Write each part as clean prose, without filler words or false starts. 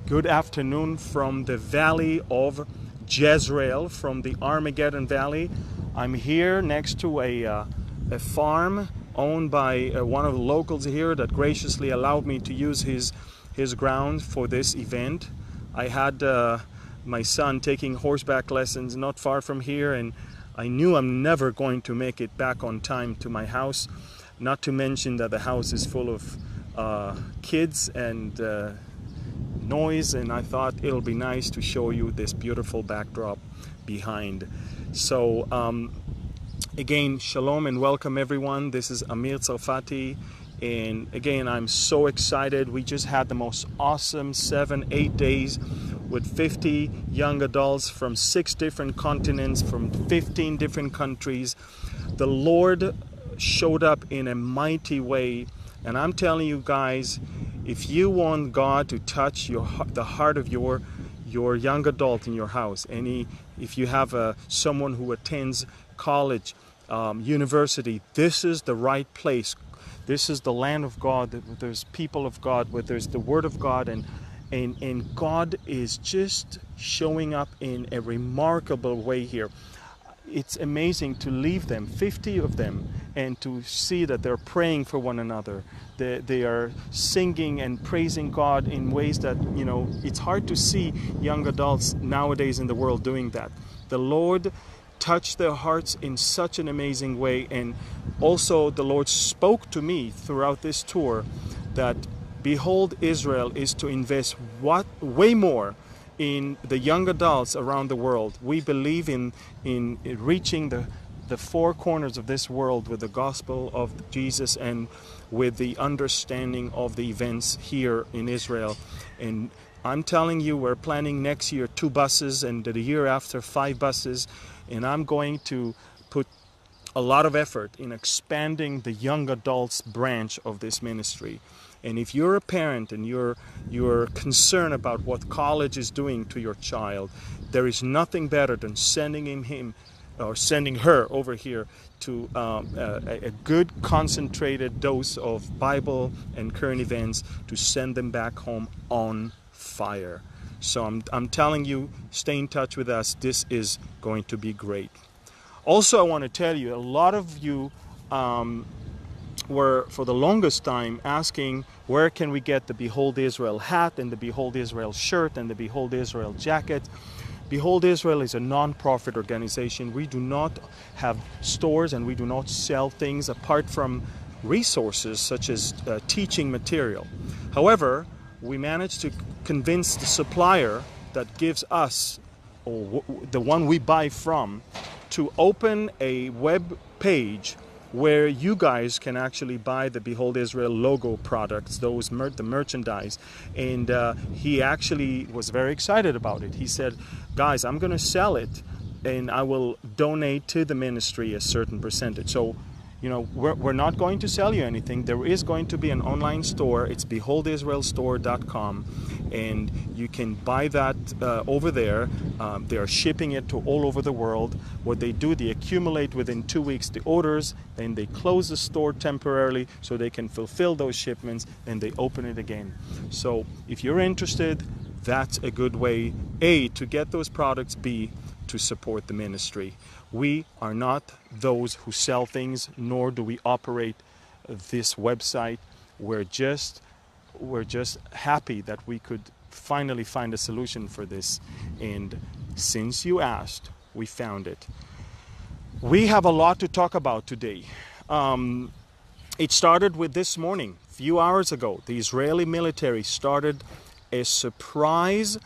Good afternoon from the valley of Jezreel, from the Armageddon Valley. I'm here next to a farm owned by one of the locals here that graciously allowed me to use his ground for this event. I had my son taking horseback lessons not far from here, and I knew I'm never going to make it back on time to my house, not to mention that the house is full of kids and noise, and I thought it'll be nice to show you this beautiful backdrop behind. So again, shalom and welcome everyone. This is Amir Tsarfati, and again, I'm so excited. We just had the most awesome 7-8 days with 50 young adults from 6 different continents, from 15 different countries. The Lord showed up in a mighty way, and I'm telling you guys, if you want God to touch the heart of your young adult in your house, if you have someone who attends college, university, this is the right place. This is the land of God, where there's people of God, where there's the Word of God, and God is just showing up in a remarkable way here. It's amazing to leave them, 50 of them, and to see that they're praying for one another. They are singing and praising God in ways that, you know, it's hard to see young adults nowadays in the world doing that. The Lord touched their hearts in such an amazing way, and also the Lord spoke to me throughout this tour that, behold, Israel is to invest way more in the young adults around the world. We believe in reaching the 4 corners of this world with the gospel of Jesus and with the understanding of the events here in Israel. And I'm telling you, we're planning next year 2 buses, and the year after 5 buses. And I'm going to put a lot of effort in expanding the young adults branch of this ministry. And if you're a parent and you're concerned about what college is doing to your child, there is nothing better than sending him or sending her over here to a good concentrated dose of Bible and current events to send them back home on fire. So I'm telling you, stay in touch with us. This is going to be great. Also, I want to tell you, a lot of you were for the longest time asking, where can we get the Behold Israel hat and the Behold Israel shirt and the Behold Israel jacket? Behold Israel is a non-profit organization. We do not have stores, and we do not sell things apart from resources such as teaching material. However, we managed to convince the supplier that gives us, or the one we buy from, to open a web page where you guys can actually buy the Behold Israel logo products, the merchandise. And he actually was very excited about it. He said, guys, I'm going to sell it, and I will donate to the ministry a certain percentage. So, you know, we're not going to sell you anything. There is going to be an online store. It's beholdisraelstore.com, and you can buy that over there. They are shipping it to all over the world. What they do, they accumulate within 2 weeks the orders, then they close the store temporarily so they can fulfill those shipments, and they open it again. So if you're interested, that's a good way, A, to get those products, B, to support the ministry. We are not those who sell things, nor do we operate this website. We're just happy that we could finally find a solution for this. And since you asked, we found it. We have a lot to talk about today. It started with this morning, a few hours ago. The Israeli military started a surprise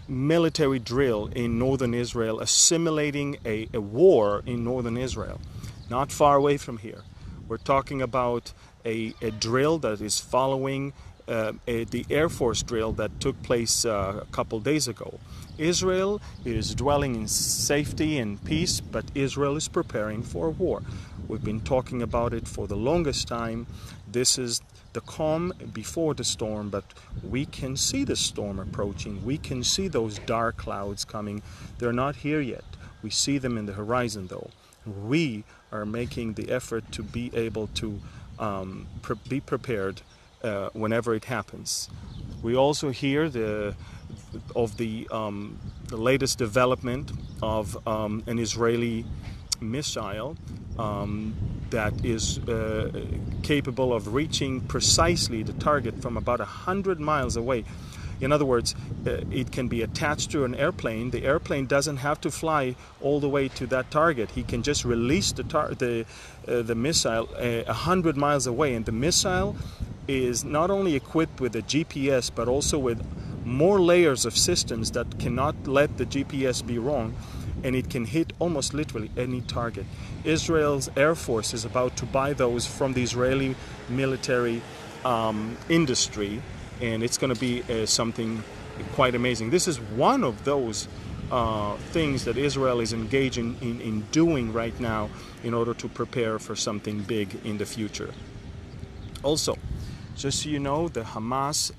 military drill in northern Israel, assimilating a war in northern Israel, not far away from here. We're talking about a drill that is following the Air Force drill that took place a couple days ago. Israel is dwelling in safety and peace, but Israel is preparing for a war. We've been talking about it for the longest time. This is the calm before the storm, but we can see the storm approaching. We can see those dark clouds coming. They're not here yet. We see them in the horizon, though. We are making the effort to be able to be prepared whenever it happens. We also hear of the latest development of an Israeli missile that is capable of reaching precisely the target from about 100 miles away. In other words, it can be attached to an airplane. The airplane doesn't have to fly all the way to that target. He can just release the missile 100 miles away, and the missile is not only equipped with a GPS but also with more layers of systems that cannot let the GPS be wrong, and it can hit almost literally any target. Israel's Air Force is about to buy those from the Israeli military industry, and it's going to be something quite amazing. This is one of those things that Israel is engaging in doing right now in order to prepare for something big in the future. Also, just so you know, the Hamas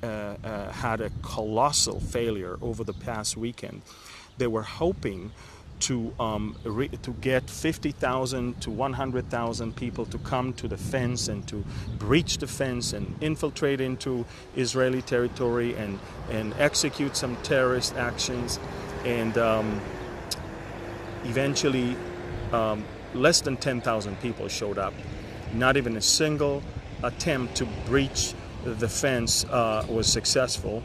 had a colossal failure over the past weekend. They were hoping to get 50,000 to 100,000 people to come to the fence and to breach the fence and infiltrate into Israeli territory and execute some terrorist actions. And eventually, less than 10,000 people showed up. Not even a single attempt to breach the fence was successful.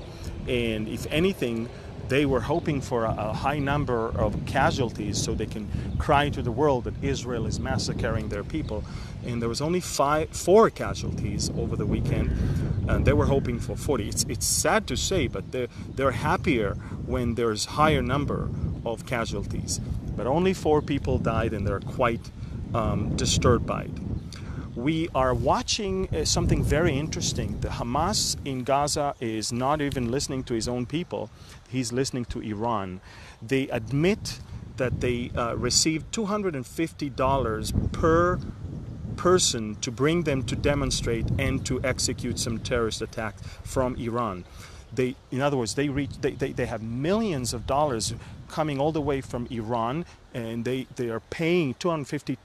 And if anything, they were hoping for a high number of casualties so they can cry to the world that Israel is massacring their people. And there was only 4 casualties over the weekend, and they were hoping for 40. It's sad to say, but they're happier when there's higher number of casualties. But only 4 people died, and they're quite disturbed by it. We are watching something very interesting. The Hamas in Gaza is not even listening to his own people. He's listening to Iran. They admit that they received $250 per person to bring them to demonstrate and to execute some terrorist attack from Iran. In other words, they have millions of dollars coming all the way from Iran, and they are paying $250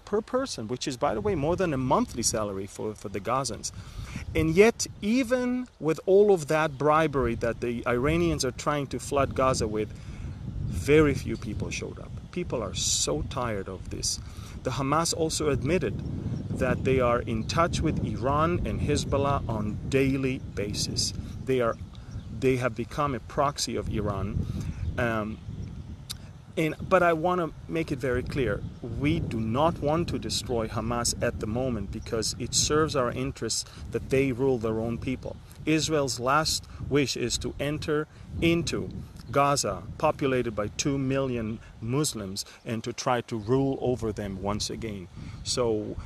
per person, which is, by the way, more than a monthly salary for the Gazans. And yet, even with all of that bribery that the Iranians are trying to flood Gaza with, very few people showed up. People are so tired of this. The Hamas also admitted that they are in touch with Iran and Hezbollah on a daily basis. They have become a proxy of Iran. But I want to make it very clear, we do not want to destroy Hamas at the moment because it serves our interests that they rule their own people. Israel's last wish is to enter into Gaza, populated by 2 million Muslims, and to try to rule over them once again. So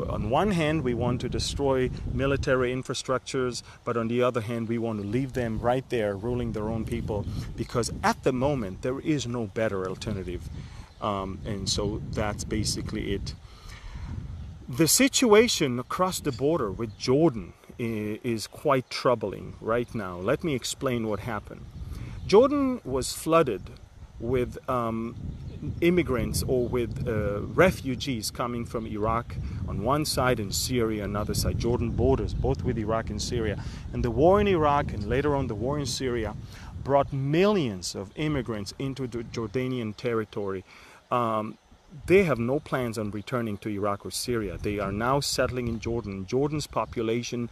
on one hand, we want to destroy military infrastructures, but on the other hand, we want to leave them right there ruling their own people, because at the moment, there is no better alternative. And so that's basically it. The situation across the border with Jordan is quite troubling right now. Let me explain what happened. Jordan was flooded with immigrants or with refugees coming from Iraq on one side and Syria on another side. Jordan borders both with Iraq and Syria. And the war in Iraq and later on the war in Syria brought millions of immigrants into the Jordanian territory. They have no plans on returning to Iraq or Syria. They are now settling in Jordan. Jordan's population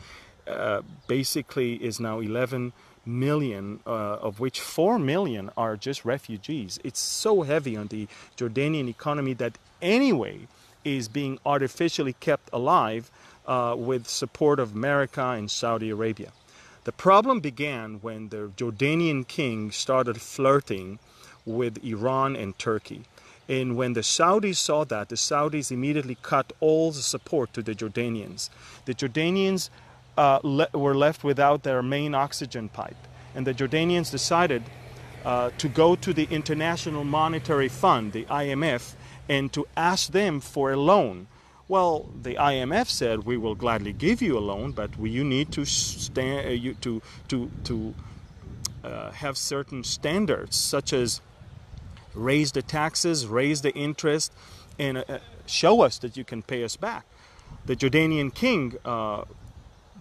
basically is now 11 million, of which 4 million are just refugees. It's so heavy on the Jordanian economy that anyway is being artificially kept alive with support of America and Saudi Arabia. The problem began when the Jordanian king started flirting with Iran and Turkey. And when the Saudis saw that, the Saudis immediately cut all the support to the Jordanians. The Jordanians were left without their main oxygen pipe. And the Jordanians decided to go to the International Monetary Fund, the IMF, and to ask them for a loan. Well, the IMF said, we will gladly give you a loan, but you need to have certain standards, such as raise the taxes, raise the interest, and show us that you can pay us back. The Jordanian king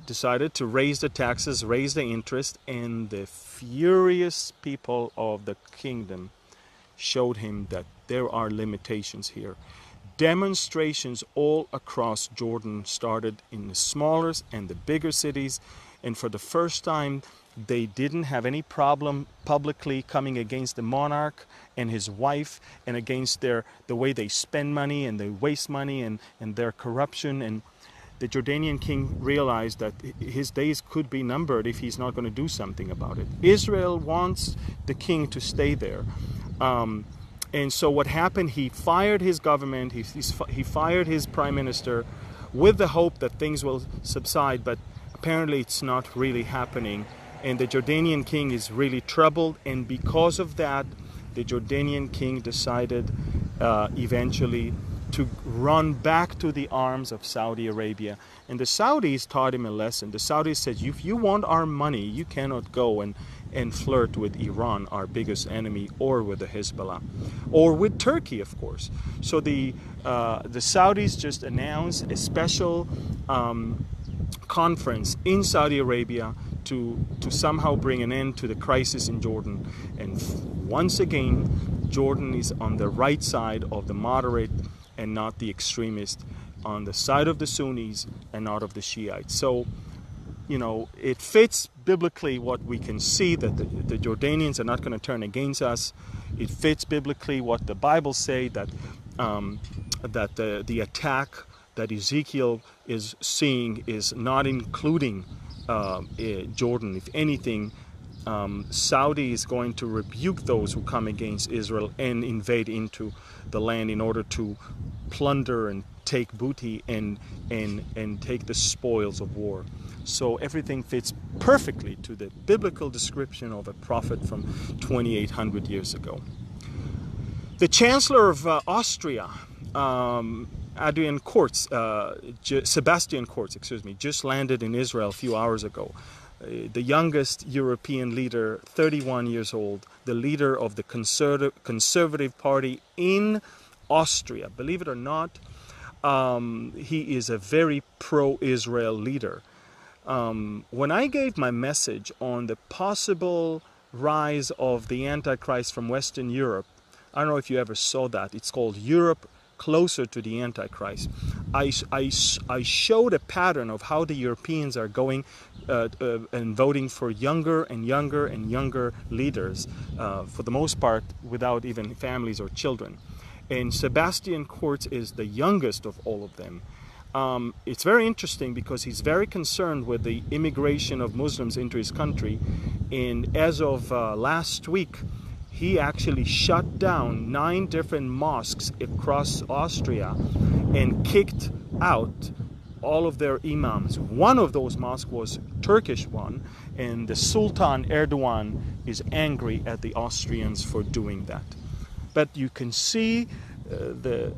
decided to raise the taxes, raise the interest, and the furious people of the kingdom showed him that there are limitations here. Demonstrations all across Jordan started in the smaller and the bigger cities, and for the first time they didn't have any problem publicly coming against the monarch and his wife and against the way they spend money and they waste money and their corruption. And the Jordanian king realized that his days could be numbered if he's not going to do something about it. Israel wants the king to stay there. And so what happened, he fired his government, he fired his prime minister with the hope that things will subside, but apparently it's not really happening. And the Jordanian king is really troubled, and because of that, the Jordanian king decided eventually to run back to the arms of Saudi Arabia. And the Saudis taught him a lesson. The Saudis said, if you want our money, you cannot go and flirt with Iran, our biggest enemy, or with the Hezbollah, or with Turkey, of course. So the Saudis just announced a special conference in Saudi Arabia to somehow bring an end to the crisis in Jordan. And once again, Jordan is on the right side of the moderate and not the extremist, on the side of the Sunnis and not of the Shiites. So, you know, it fits biblically what we can see, that the Jordanians are not going to turn against us. It fits biblically what the Bible say, that the attack that Ezekiel is seeing is not including Jordan. If anything, Saudi is going to rebuke those who come against Israel and invade into the land in order to plunder and take booty and take the spoils of war. So everything fits perfectly to the biblical description of a prophet from 2,800 years ago. The Chancellor of Austria, Sebastian Kurz, just landed in Israel a few hours ago. The youngest European leader, 31 years old, the leader of the Conservative Party in Austria. Believe it or not, he is a very pro-Israel leader. When I gave my message on the possible rise of the Antichrist from Western Europe, I don't know if you ever saw that. It's called Europe Closer to the Antichrist. I showed a pattern of how the Europeans are going and voting for younger and younger and younger leaders, for the most part without even families or children. And Sebastian Kurz is the youngest of all of them. It's very interesting because he's very concerned with the immigration of Muslims into his country. And as of last week, he actually shut down 9 different mosques across Austria and kicked out all of their imams. One of those mosques was Turkish one, and the Sultan Erdogan is angry at the Austrians for doing that. But you can see the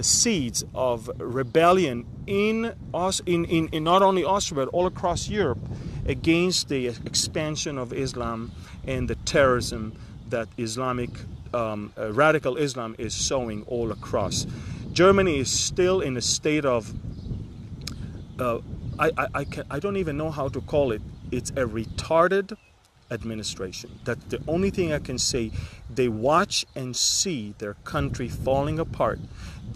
seeds of rebellion in not only Austria but all across Europe against the expansion of Islam and the terrorism that Islamic radical Islam is sowing all across. Germany is still in a state of I don't even know how to call it. It's a retarded administration. That's the only thing I can say. They watch and see their country falling apart,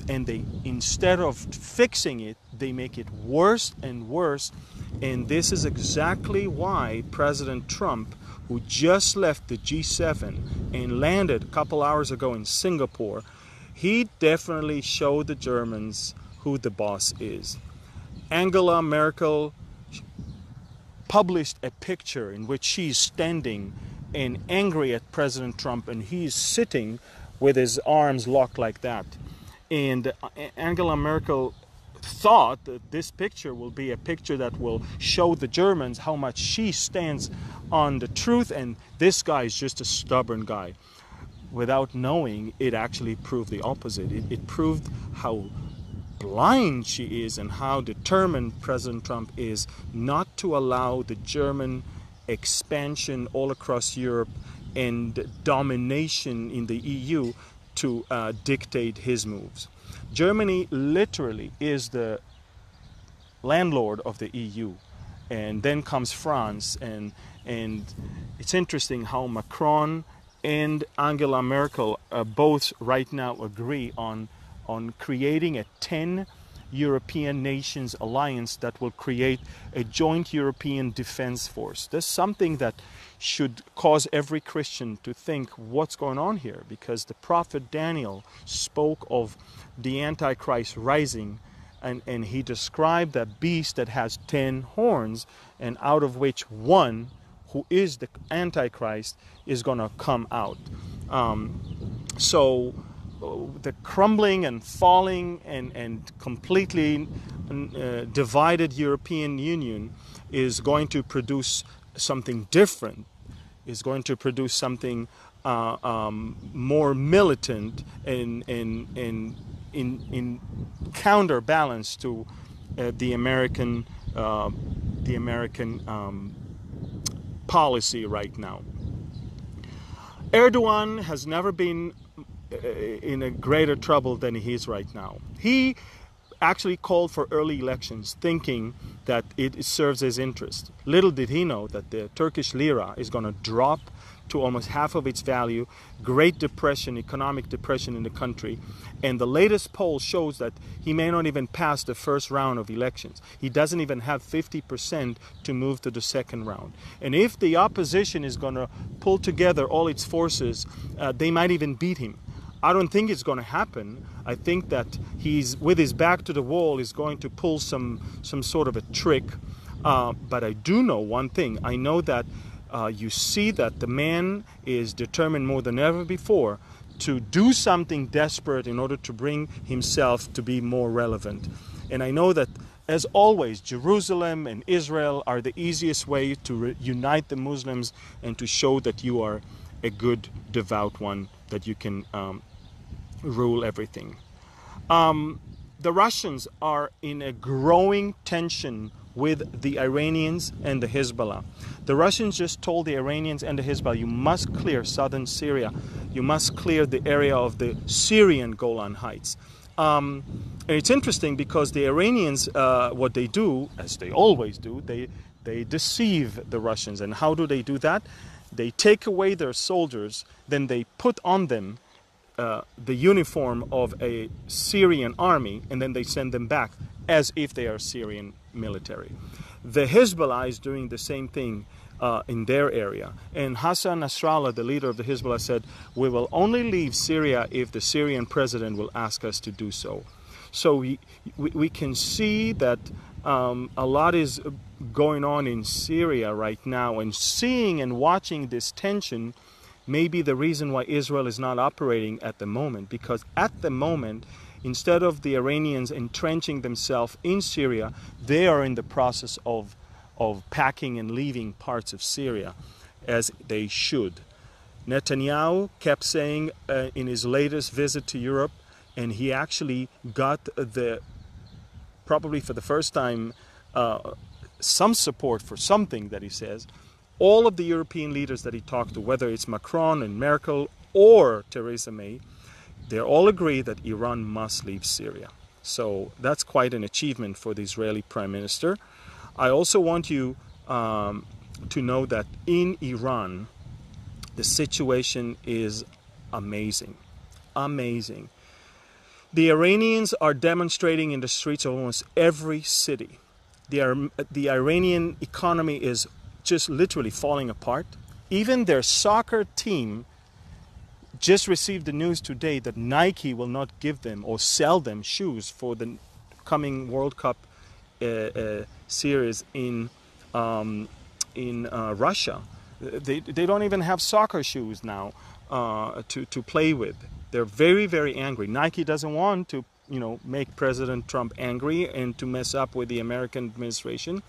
and they, instead of fixing it, they make it worse and worse. And this is exactly why President Trump, who just left the G7 and landed a couple hours ago in Singapore, he definitely showed the Germans who the boss is. Angela Merkel published a picture in which she's standing and angry at President Trump, and he's sitting with his arms locked like that. And Angela Merkel thought that this picture will be a picture that will show the Germans how much she stands on the truth, and this guy is just a stubborn guy. Without knowing, it actually proved the opposite. It proved how blind she is and how determined President Trump is not to allow the German expansion all across Europe and domination in the EU to dictate his moves. Germany literally is the landlord of the EU, and then comes France, and it's interesting how Macron and Angela Merkel both right now agree on creating a 10 European nations alliance that will create a joint European defense force. That's something that should cause every Christian to think what's going on here, because the prophet Daniel spoke of the Antichrist rising, and he described that beast that has 10 horns, and out of which one, who is the Antichrist, is going to come out. So the crumbling and falling and completely divided European Union is going to produce something different, is going to produce something more militant and in counterbalance to the American policy right now. Erdogan has never been in a greater trouble than he is right now. He actually called for early elections thinking that it serves his interest. Little did he know that the Turkish lira is going to drop to almost half of its value, great depression, economic depression in the country, and the latest poll shows that he may not even pass the first round of elections. He doesn't even have 50% to move to the second round. And if the opposition is going to pull together all its forces, they might even beat him. I don't think it's going to happen. I think that he's, with his back to the wall, is going to pull some sort of a trick. But I do know one thing. I know that you see that the man is determined more than ever before to do something desperate in order to bring himself to be more relevant. And I know that, as always, Jerusalem and Israel are the easiest way to unite the Muslims and to show that you are a good, devout one, that you can rule everything. The Russians are in a growing tension with the Iranians and the Hezbollah. The Russians just told the Iranians and the Hezbollah, you must clear southern Syria. You must clear the area of the Syrian Golan Heights. And it's interesting because the Iranians, what they do, as they always do, they deceive the Russians. And how do they do that? They take away their soldiers, then they put on them the uniform of a Syrian army, and then they send them back as if they are Syrian military. The Hezbollah is doing the same thing in their area. And Hassan Nasrallah, the leader of the Hezbollah, said, we will only leave Syria if the Syrian president will ask us to do so. So we can see that a lot is going on in Syria right now, and seeing and watching this tension may be the reason why Israel is not operating at the moment, because at the moment, instead of the Iranians entrenching themselves in Syria, they are in the process of packing and leaving parts of Syria, as they should. Netanyahu kept saying in his latest visit to Europe, and he actually got probably for the first time, some support for something that he says. All of the European leaders that he talked to, whether it's Macron and Merkel or Theresa May, they all agree that Iran must leave Syria. So that's quite an achievement for the Israeli Prime Minister. I also want you to know that in Iran, the situation is amazing. Amazing. The Iranians are demonstrating in the streets of almost every city. The Iranian economy is just literally falling apart. Even their soccer team just received the news today that Nike will not give them or sell them shoes for the coming World Cup series in Russia. They don't even have soccer shoes now to play with. They're very, very angry. Nike doesn't want to, make President Trump angry and to mess up with the American administration.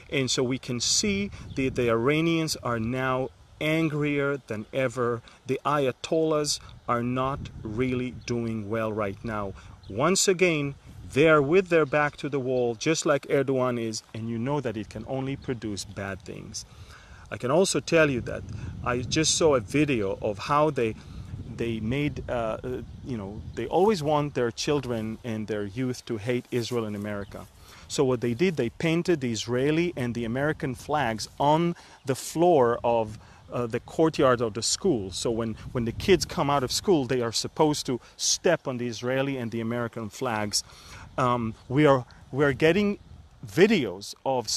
And so we can see the Iranians are now angrier than ever. The Ayatollahs are not really doing well right now. Once again, they're with their back to the wall, just like Erdogan is, and you know that it can only produce bad things. I can also tell you that I just saw a video of how they made, they always want their children and their youth to hate Israel and America. So what they did, they painted the Israeli and the American flags on the floor of the courtyard of the school. So when the kids come out of school, they are supposed to step on the Israeli and the American flags. We are getting videos of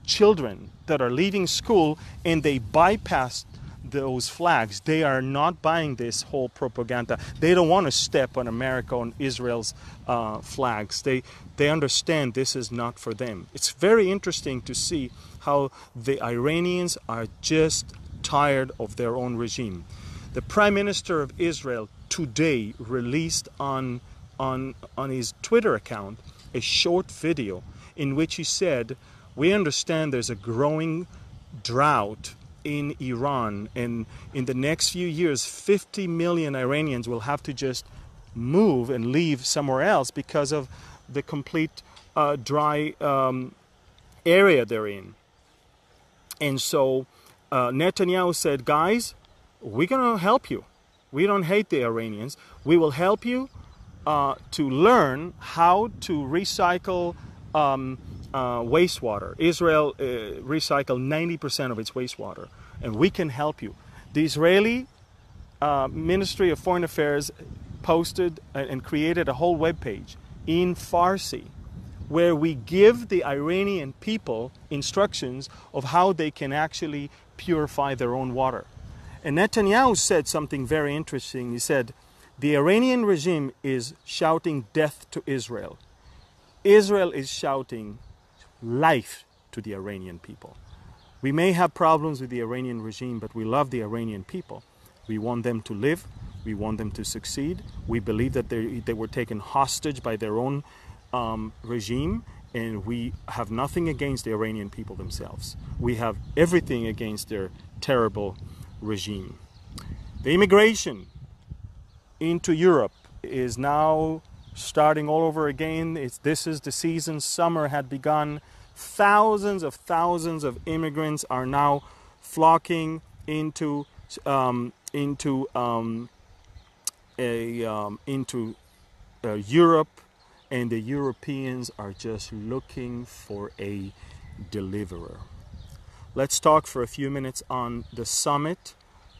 children that are leaving school and they bypass those flags. They are not buying this whole propaganda. They don't want to step on America, on Israel's flags. They understand this is not for them. It's very interesting to see how the Iranians are just tired of their own regime. The Prime Minister of Israel today released on his Twitter account a short video in which he said, we understand there's a growing drought in Iran, and in the next few years 50 million Iranians will have to just move and leave somewhere else because of the complete dry area they're in. And so Netanyahu said, guys, we're going to help you. We don't hate the Iranians. We will help you to learn how to recycle wastewater. Israel recycled 90% of its wastewater, and we can help you. The Israeli Ministry of Foreign Affairs posted and created a whole webpage in Farsi where we give the Iranian people instructions of how they can actually purify their own water. And Netanyahu said something very interesting. He said, the Iranian regime is shouting death to Israel. Israel is shouting life to the Iranian people. We may have problems with the Iranian regime, but we love the Iranian people. We want them to live. We want them to succeed. We believe that they were taken hostage by their own regime, and we have nothing against the Iranian people themselves. We have everything against their terrible regime. The immigration into Europe is now starting all over again. This is the season. Summer had begun. Thousands of immigrants are now flocking into Europe, and the Europeans are just looking for a deliverer. Let's talk for a few minutes on the summit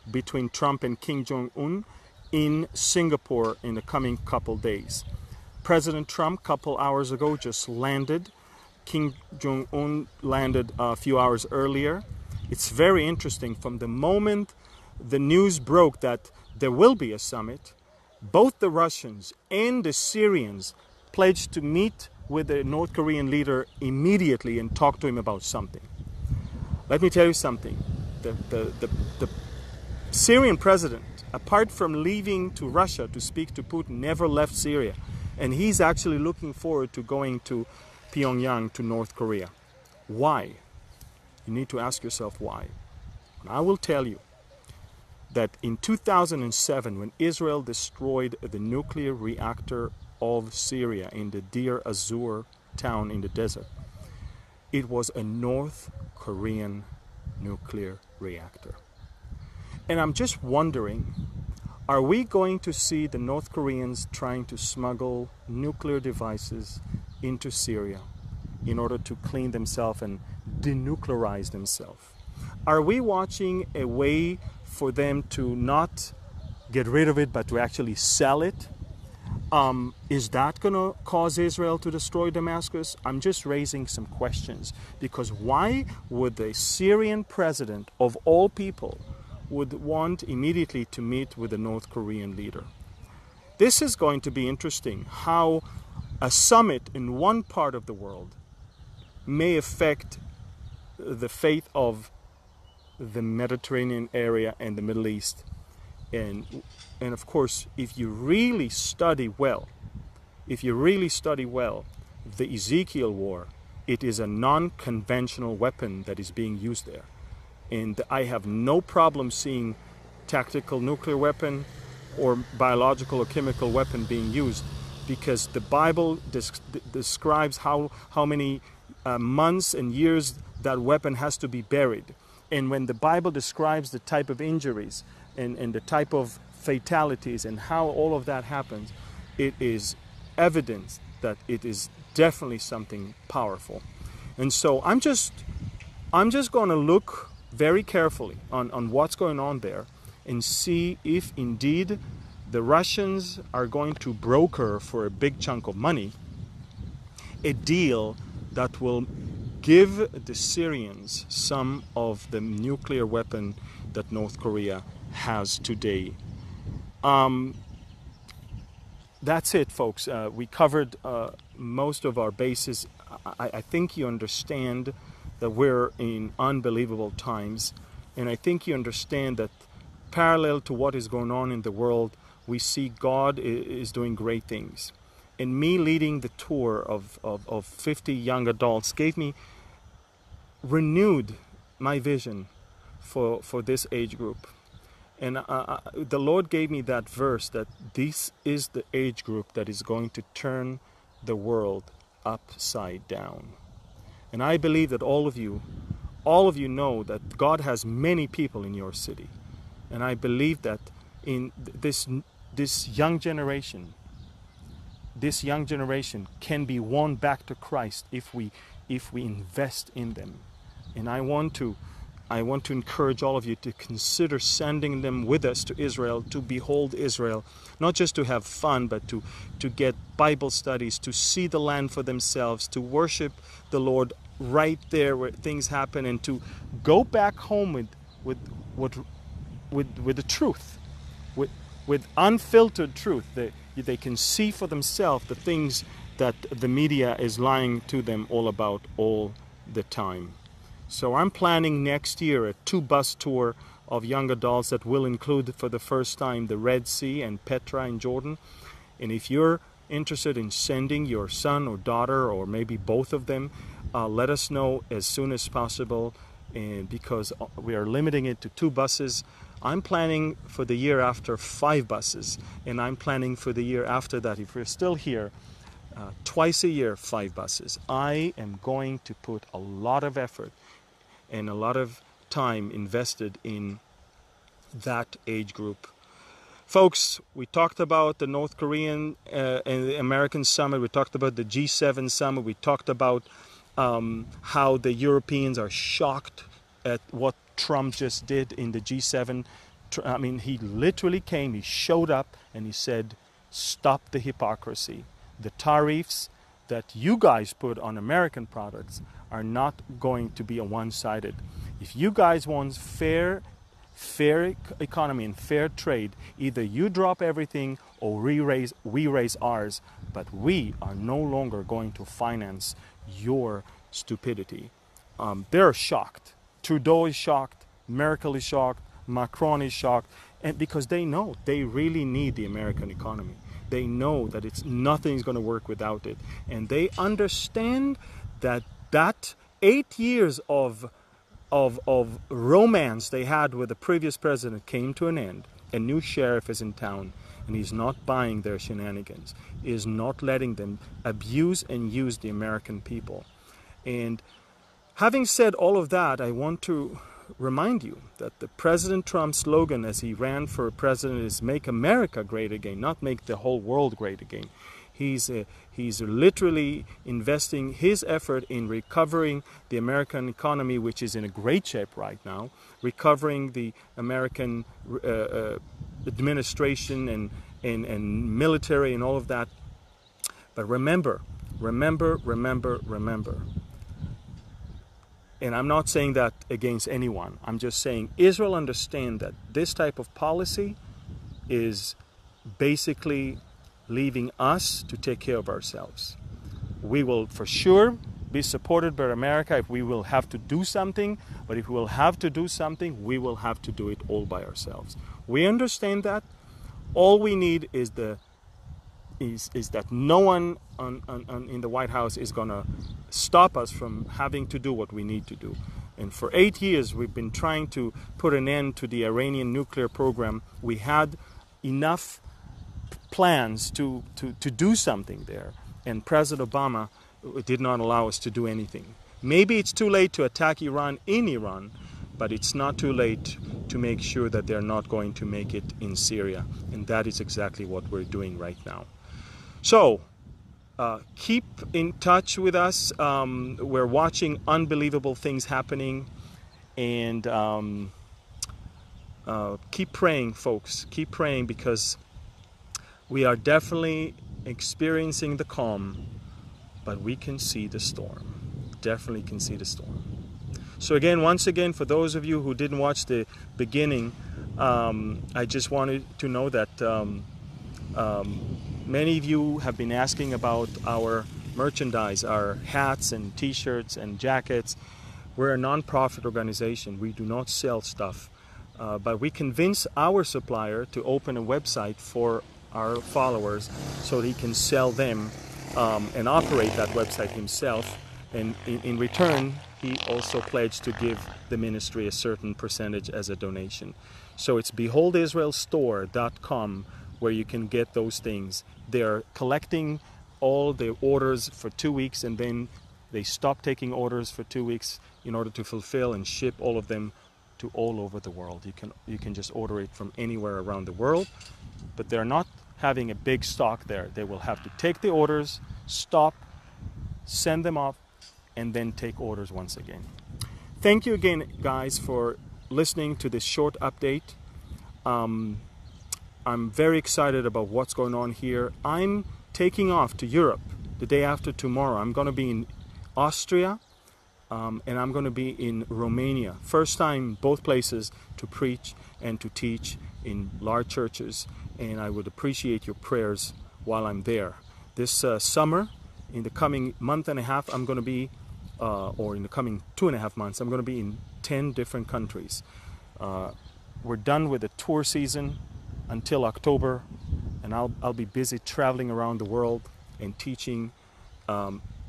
between Trump and Kim Jong-un in Singapore in the coming couple days. President Trump, a couple hours ago, just landed. Kim Jong-un landed a few hours earlier. It's very interesting. From the moment the news broke that there will be a summit, both the Russians and the Syrians pledged to meet with the North Korean leader immediately and talk to him about something. Let me tell you something. The Syrian president, apart from leaving to Russia to speak to Putin, never left Syria. And he's actually looking forward to going to Pyongyang, to North Korea. Why? You need to ask yourself why. And I will tell you that in 2007, when Israel destroyed the nuclear reactor of Syria in the Deir Azur town in the desert, it was a North Korean nuclear reactor. And I'm just wondering, are we going to see the North Koreans trying to smuggle nuclear devices into Syria in order to clean themselves and denuclearize themselves? Are we watching a way for them to not get rid of it but to actually sell it? Is that going to cause Israel to destroy Damascus? I'm just raising some questions, because why would the Syrian president of all people would want immediately to meet with the North Korean leader? This is going to be interesting, how a summit in one part of the world may affect the fate of the Mediterranean area and the Middle East. And of course, if you really study well, the Ezekiel war, it is a non-conventional weapon that is being used there. And I have no problem seeing tactical nuclear weapon or biological or chemical weapon being used, because the Bible describes how many months and years that weapon has to be buried. And when the Bible describes the type of injuries and the type of fatalities and how all of that happens, it is evidence that it is definitely something powerful. And so I'm just going to look very carefully on what's going on there and see if indeed the Russians are going to broker for a big chunk of money a deal that will give the Syrians some of the nuclear weapon that North Korea has today. That's it, folks. We covered most of our bases. I think you understand that we're in unbelievable times, and I think you understand that parallel to what is going on in the world, we see God is doing great things. And me leading the tour of 50 young adults gave me renewed my vision for this age group. And the Lord gave me that verse that this is the age group that is going to turn the world upside down. And I believe that all of you know that God has many people in your city. And I believe that in this young generation can be won back to Christ if we invest in them. And I want to encourage all of you to consider sending them with us to Israel, to behold Israel, not just to have fun, but to get Bible studies, to see the land for themselves, to worship the Lord right there where things happen, and to go back home with the truth, with unfiltered truth. They can see for themselves the things that the media is lying to them all about all the time. So I'm planning next year a 2-bus tour of young adults that will include for the first time the Red Sea and Petra in Jordan. And if you're interested in sending your son or daughter, or maybe both of them, let us know as soon as possible, and because we are limiting it to 2 buses. I'm planning for the year after 5 buses, and I'm planning for the year after that, if we're still here, twice a year, 5 buses. I am going to put a lot of effort and a lot of time invested in that age group. Folks, we talked about the North Korean and the American summit. We talked about the G7 summit. We talked about how the Europeans are shocked at what Trump just did in the G7. I mean, he literally came, he showed up, and he said, stop the hypocrisy. The tariffs that you guys put on American products are not going to be a one-sided. If you guys want fair economy and fair trade, either you drop everything or we raise ours, but we are no longer going to finance your stupidity. They're shocked. Trudeau is shocked, Merkel is shocked, Macron is shocked, and because they know they really need the American economy. They know that nothing's going to work without it, and they understand that 8 years of romance they had with the previous president came to an end. A new sheriff is in town, and he's not buying their shenanigans. He is not letting them abuse and use the American people. And having said all of that, I want to remind you that the President Trump's slogan as he ran for president is "Make America Great Again," not "Make the whole world great again." He's literally investing his effort in recovering the American economy, which is in a great shape right now, recovering the American administration and military and all of that. But remember, and I'm not saying that against anyone. I'm just saying Israel understand that this type of policy is basically leaving us to take care of ourselves. We will for sure be supported by America if we will have to do something, but if we will have to do something, we will have to do it all by ourselves. We understand that. All we need is that no one in the White House is going to stop us from having to do what we need to do. And for 8 years, we've been trying to put an end to the Iranian nuclear program. We had enough plans to do something there, and President Obama did not allow us to do anything. Maybe it's too late to attack Iran in Iran, but it's not too late to make sure that they're not going to make it in Syria, and that is exactly what we're doing right now. So Keep in touch with us. We're watching unbelievable things happening, and keep praying, folks. Keep praying, because we are definitely experiencing the calm, but we can see the storm. Definitely can see the storm. So again, once again, for those of you who didn't watch the beginning, I just wanted to know that many of you have been asking about our merchandise, our hats and t-shirts and jackets. We're a non-profit organization. We do not sell stuff, but we convince our supplier to open a website for our followers so that he can sell them and operate that website himself. And in return, he also pledged to give the ministry a certain percentage as a donation. So it's beholdisraelstore.com where you can get those things. They're collecting all the orders for 2 weeks, and then they stop taking orders for 2 weeks in order to fulfill and ship all of them to all over the world. You can just order it from anywhere around the world, but they're not having a big stock there. They will have to take the orders, stop, send them off, and then take orders once again. Thank you again, guys, for listening to this short update. I'm very excited about what's going on here. I'm taking off to Europe the day after tomorrow. I'm going to be in Austria, and I'm going to be in Romania. First time, both places, to preach and to teach in large churches, and I would appreciate your prayers while I'm there. This summer, in the coming month and a half, I'm going to be, or in the coming 2.5 months, I'm going to be in 10 different countries. We're done with the tour season until October, and I'll be busy traveling around the world and teaching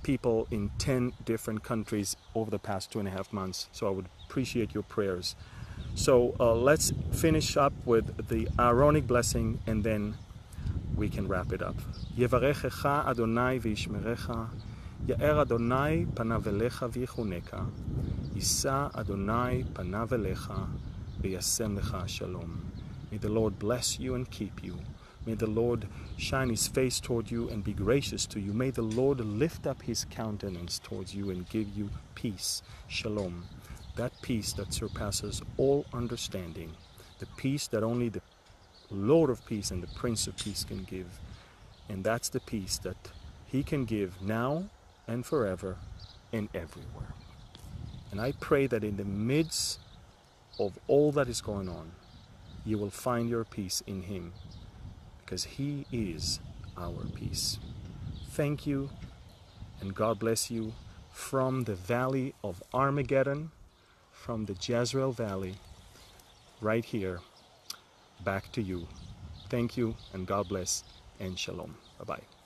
people in 10 different countries over the past 2.5 months. So I would appreciate your prayers. So let's finish up with the Aaronic blessing, and then we can wrap it up. Yevarechecha Adonai v'yishmerecha, Ya'er Adonai panav elecha v'yichuneka, Yisa Adonai panav elecha v'yasem lecha shalom. May the Lord bless you and keep you. May the Lord shine his face toward you and be gracious to you. May the Lord lift up his countenance towards you and give you peace. Shalom. That peace that surpasses all understanding. The peace that only the Lord of peace and the Prince of peace can give. And that's the peace that he can give now and forever and everywhere. And I pray that in the midst of all that is going on, you will find your peace in him, because he is our peace. Thank you, and God bless you from the valley of Armageddon, from the Jezreel Valley, right here, back to you. Thank you, and God bless, and shalom. Bye-bye.